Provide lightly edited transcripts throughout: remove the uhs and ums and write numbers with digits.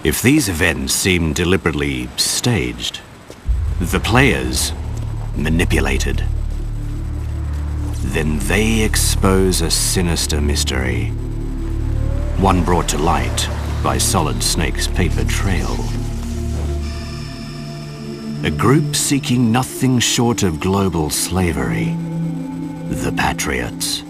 If these events seem deliberately staged, the players manipulated, then they expose a sinister mystery, one brought to light by Solid Snake's paper trail. A group seeking nothing short of global slavery, the Patriots.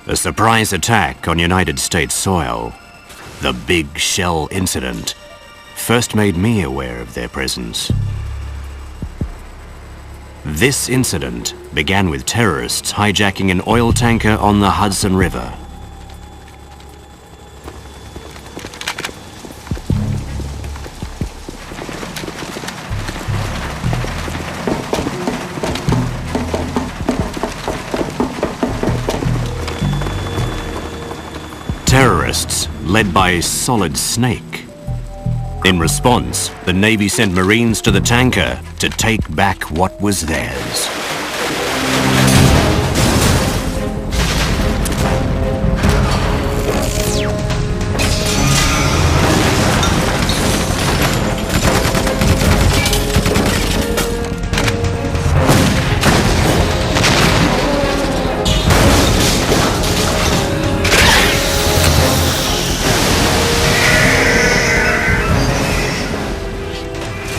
A surprise attack on United States soil, the Big Shell incident, first made me aware of their presence. This incident began with terrorists hijacking an oil tanker on the Hudson River. Terrorists led by Solid Snake. In response, the Navy sent Marines to the tanker to take back what was theirs.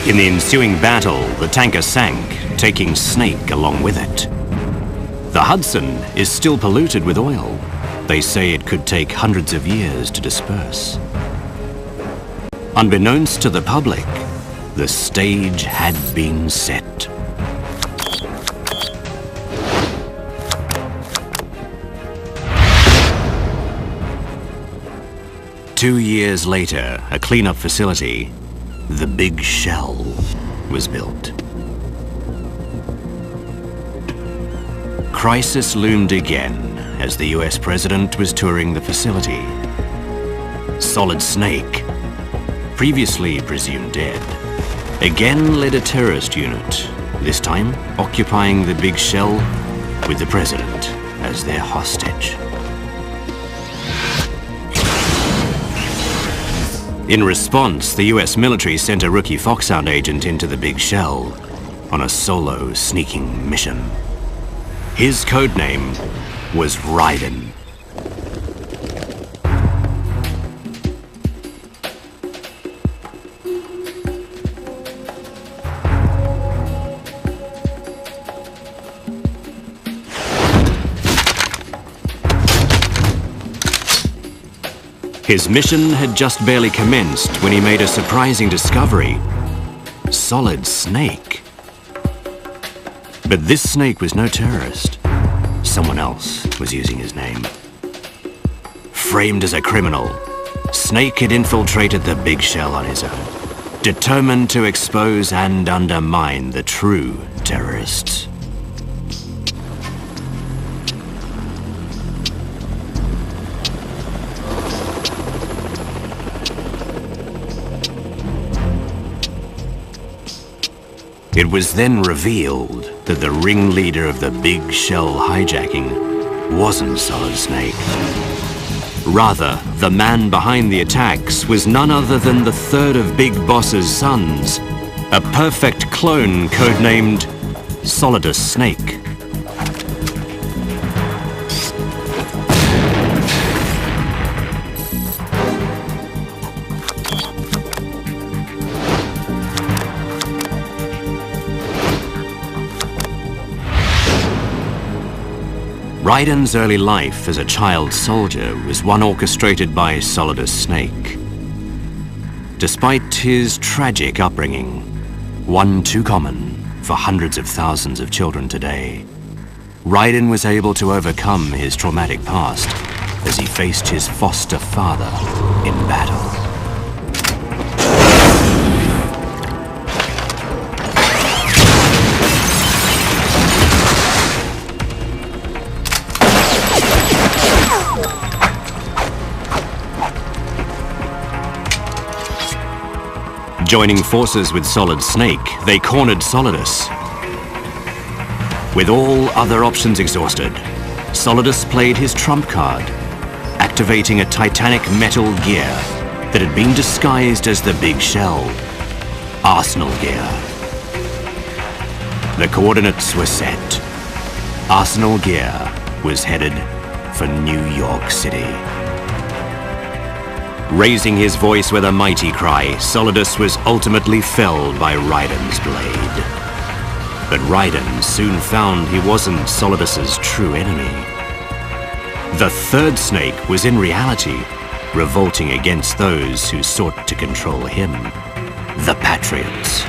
In the ensuing battle, the tanker sank, taking Snake along with it. The Hudson is still polluted with oil. They say it could take hundreds of years to disperse. Unbeknownst to the public, the stage had been set. Two years later, a cleanup facility, the Big Shell, was built. Crisis loomed again as the US president was touring the facility. Solid Snake, previously presumed dead, again led a terrorist unit, this time occupying the Big Shell with the president as their hostage. In response, the US military sent a rookie Foxhound agent into the Big Shell on a solo sneaking mission. His codename was Raiden. His mission had just barely commenced when he made a surprising discovery: Solid Snake. But this Snake was no terrorist. Someone else was using his name. Framed as a criminal, Snake had infiltrated the Big Shell on his own, determined to expose and undermine the true terrorists. It was then revealed that the ringleader of the Big Shell hijacking wasn't Solid Snake. Rather, the man behind the attacks was none other than the third of Big Boss's sons, a perfect clone codenamed Solidus Snake. Raiden's early life as a child soldier was one orchestrated by Solidus Snake. Despite his tragic upbringing, one too common for hundreds of thousands of children today, Raiden was able to overcome his traumatic past as he faced his foster father in battle. Joining forces with Solid Snake, they cornered Solidus. With all other options exhausted, Solidus played his trump card, activating a titanic metal gear that had been disguised as the Big Shell, Arsenal gear. The coordinates were set. Arsenal gear was headed for New York City. Raising his voice with a mighty cry, Solidus was ultimately felled by Raiden's blade. But Raiden soon found he wasn't Solidus's true enemy. The third snake was in reality revolting against those who sought to control him, the Patriots.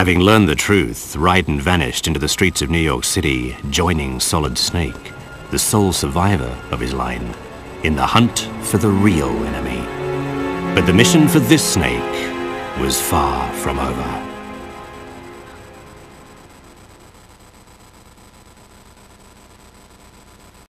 Having learned the truth, Raiden vanished into the streets of New York City, joining Solid Snake, the sole survivor of his line, in the hunt for the real enemy. But the mission for this snake was far from over.